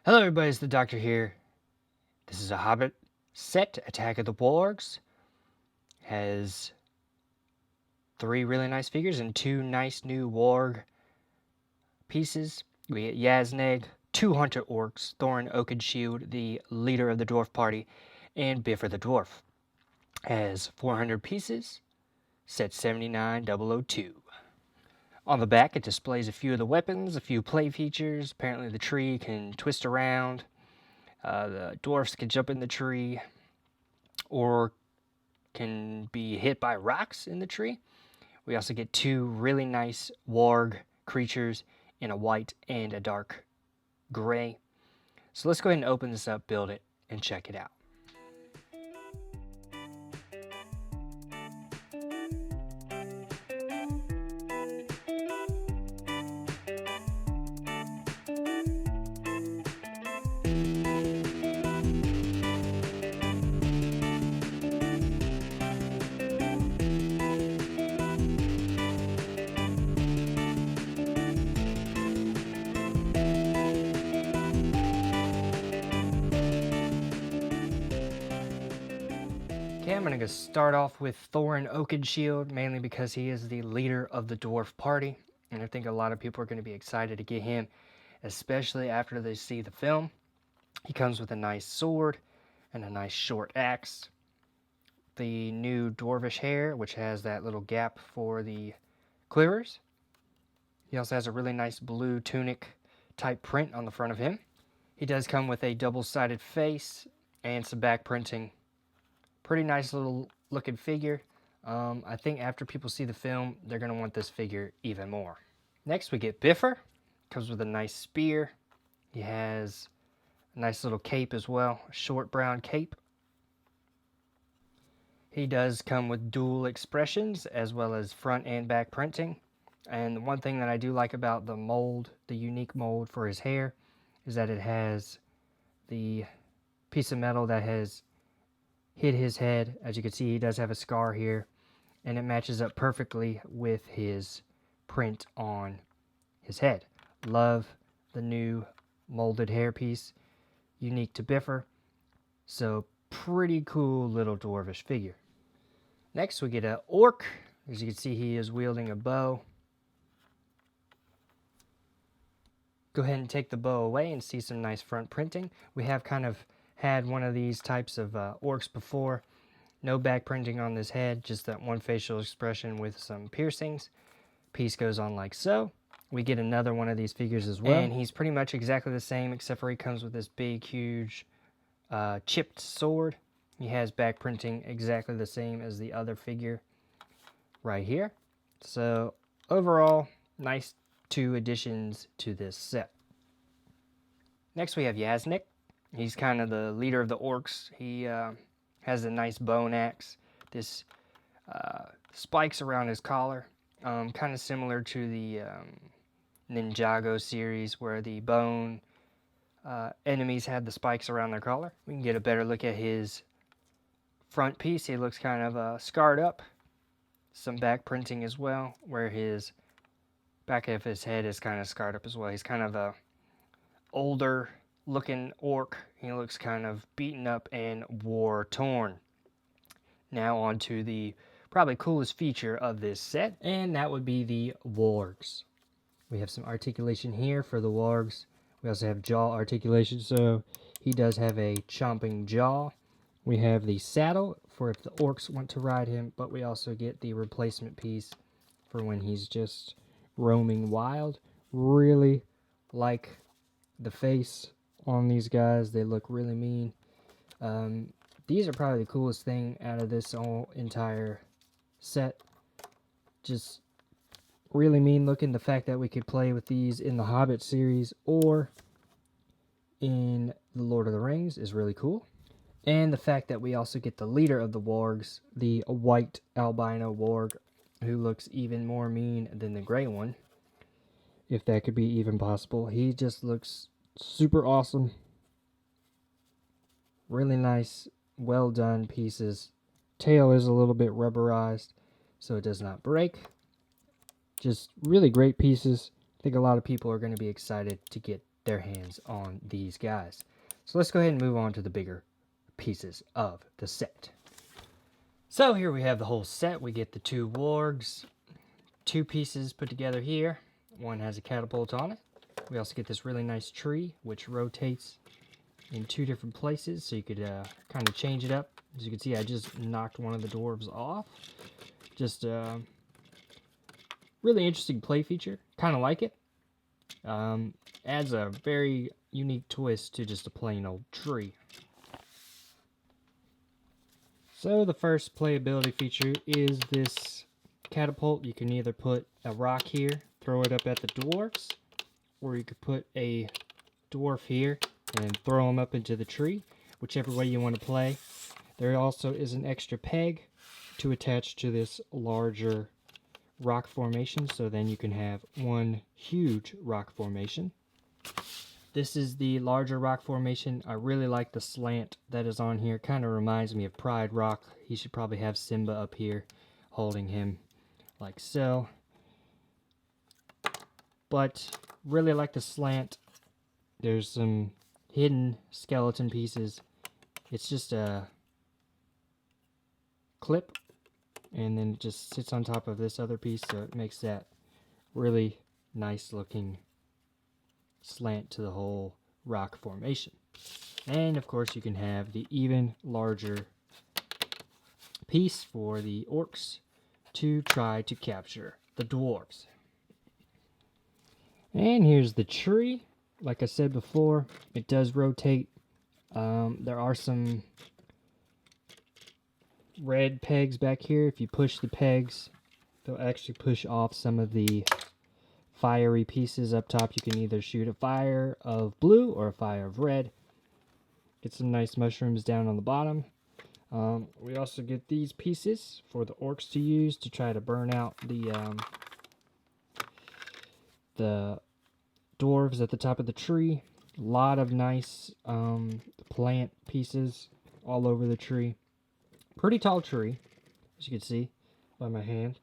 Hello everybody, it's the Doctor here. This is a Hobbit set, Attack of the Wargs. Has 3 really nice figures and 2 nice new Warg pieces. We get Yazneg, 2 Hunter Orcs, Thorin Oakenshield, the leader of the Dwarf Party, and Bifur the Dwarf. Has 400 pieces, set 79002. On the back it displays a few of the weapons, a few play features. Apparently the tree can twist around. The dwarfs can jump in the tree or can be hit by rocks in the tree. We also get 2 really nice warg creatures in a white and a dark gray. So let's go ahead and open this up, build it, and check it out. Okay, I'm going to start off with Thorin Oakenshield, mainly because he is the leader of the Dwarf Party, and I think a lot of people are going to be excited to get him, especially after they see the film. He comes with a nice sword and a nice short axe. The new dwarvish hair, which has that little gap for the quivers. He also has a really nice blue tunic type print on the front of him. He does come with a double-sided face and some back printing. Pretty nice little looking figure. I think after people see the film, they're going to want this figure even more. Next we get Bifur. Comes with a nice spear. He has a nice little cape as well, a short brown cape. He does come with dual expressions as well as front and back printing. And one thing that I do like about the mold, the unique mold for his hair, is that it has the piece of metal that has hit his head. As you can see, he does have a scar here, and it matches up perfectly with his print on his head. Love the new molded hairpiece, unique to Bifur. So pretty cool little dwarvish figure. Next we get an orc. As you can see, he is wielding a bow. Go ahead and take the bow away and see some nice front printing. We have kind of had one of these types of orcs before. No back printing on this head, just that one facial expression with some piercings. Piece goes on like so. We get another one of these figures as well. And he's pretty much exactly the same, except for he comes with this big, huge, chipped sword. He has back printing exactly the same as the other figure right here. So overall, nice 2 additions to this set. Next we have Yazneg. He's kind of the leader of the orcs. He has a nice bone axe. This spikes around his collar, kind of similar to the Ninjago series where the bone enemies had the spikes around their collar. We can get a better look at his front piece. He looks kind of scarred up. Some back printing as well, where his back of his head is kind of scarred up as well. He's kind of a older looking orc. He looks kind of beaten up and war torn. Now on to the probably coolest feature of this set, and that would be the wargs. We have some articulation here for the wargs. We also have jaw articulation, so he does have a chomping jaw. We have the saddle for if the orcs want to ride him, but we also get the replacement piece for when he's just roaming wild. Really like the face on these guys. They look really mean. These are probably the coolest thing out of this whole entire set. Just really mean looking. The fact that we could play with these in the Hobbit series or in the Lord of the Rings is really cool. And the fact that we also get the leader of the wargs, the white albino warg, who looks even more mean than the gray one, if that could be even possible. He just looks super awesome. Really nice, well done pieces. Tail is a little bit rubberized, so it does not break. Just really great pieces. I think a lot of people are going to be excited to get their hands on these guys. So let's go ahead and move on to the bigger pieces of the set. So here we have the whole set. We get the 2 wargs, 2 pieces put together here. One has a catapult on it. We also get this really nice tree, which rotates in 2 different places, so you could kind of change it up. As you can see, I just knocked one of the dwarves off. Just really interesting play feature. Kind of like it. Adds a very unique twist to just a plain old tree. So the first playability feature is this catapult. You can either put a rock here, throw it up at the dwarves, or you could put a dwarf here and throw them up into the tree, whichever way you want to play. There also is an extra peg to attach to this larger rock formation, so then you can have one huge rock formation. This is the larger rock formation. I really like the slant that is on here. Kind of reminds me of Pride Rock. He should probably have Simba up here holding him like so. But really like the slant. There's some hidden skeleton pieces. It's just a clip, and then it just sits on top of this other piece, so it makes that really nice looking slant to the whole rock formation. And of course you can have the even larger piece for the orcs to try to capture the dwarves. And here's the tree. Like I said before, it does rotate. There are some red pegs back here. If you push the pegs, they'll actually push off some of the fiery pieces up top. You can either shoot a fire of blue or a fire of red. Get some nice mushrooms down on the bottom. We also get these pieces for the orcs to use to try to burn out the dwarves at the top of the tree. A lot of nice plant pieces all over the tree. Pretty tall tree, as you can see by my hand.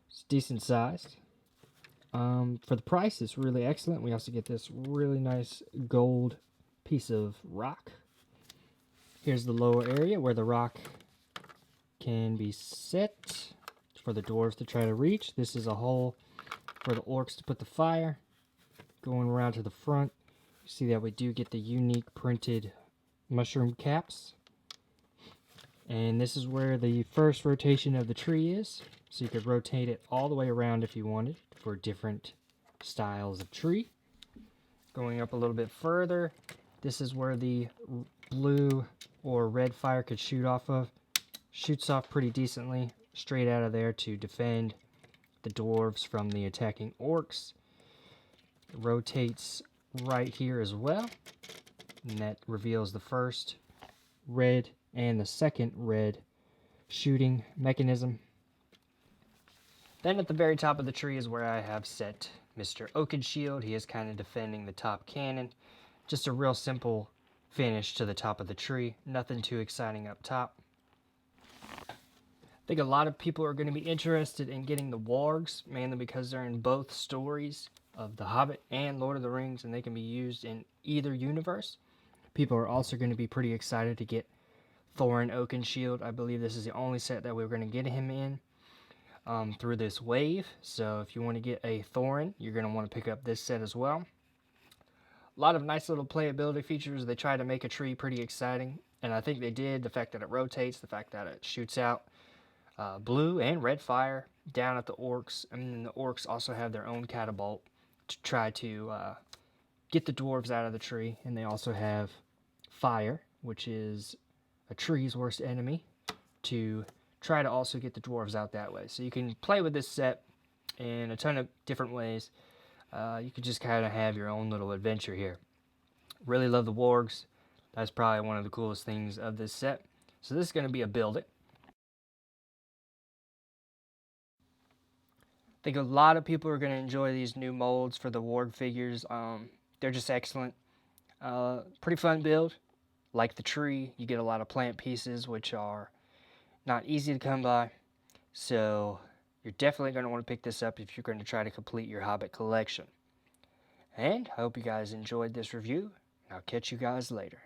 It's decent sized. For the price, it's really excellent. We also get this really nice gold piece of rock. Here's the lower area where the rock can be set for the dwarves to try to reach. This is a hole for the orcs to put the fire. Going around to the front, you see that we do get the unique printed mushroom caps. And this is where the first rotation of the tree is. So you could rotate it all the way around if you wanted for different styles of tree. Going up a little bit further, this is where the blue or red fire could shoot off of. Shoots off pretty decently straight out of there to defend the dwarves from the attacking orcs. It rotates right here as well, and that reveals the first red and the second red shooting mechanism. Then at the very top of the tree is where I have set Mr. Oakenshield. He is kind of defending the top cannon. Just a real simple finish to the top of the tree. Nothing too exciting up top. I think a lot of people are going to be interested in getting the Wargs, mainly because they're in both stories of The Hobbit and Lord of the Rings, and they can be used in either universe. People are also going to be pretty excited to get Thorin Oakenshield. I believe this is the only set that we're going to get him in through this wave. So if you want to get a Thorin, you're going to want to pick up this set as well. A lot of nice little playability features. They try to make a tree pretty exciting, and I think they did. The fact that it rotates, the fact that it shoots out blue and red fire down at the orcs. And then the orcs also have their own catapult to try to get the dwarves out of the tree. And they also have fire, which is a tree's worst enemy, to try to also get the dwarves out that way. So you can play with this set in a ton of different ways. You could just kind of have your own little adventure here. Really love the wargs. That's probably one of the coolest things of this set. So this is going to be a build it. I think a lot of people are going to enjoy these new molds for the warg figures. They're just excellent. Pretty fun build. Like the tree, you get a lot of plant pieces, which are not easy to come by. So you're definitely going to want to pick this up if you're going to try to complete your Hobbit collection. And I hope you guys enjoyed this review. I'll catch you guys later.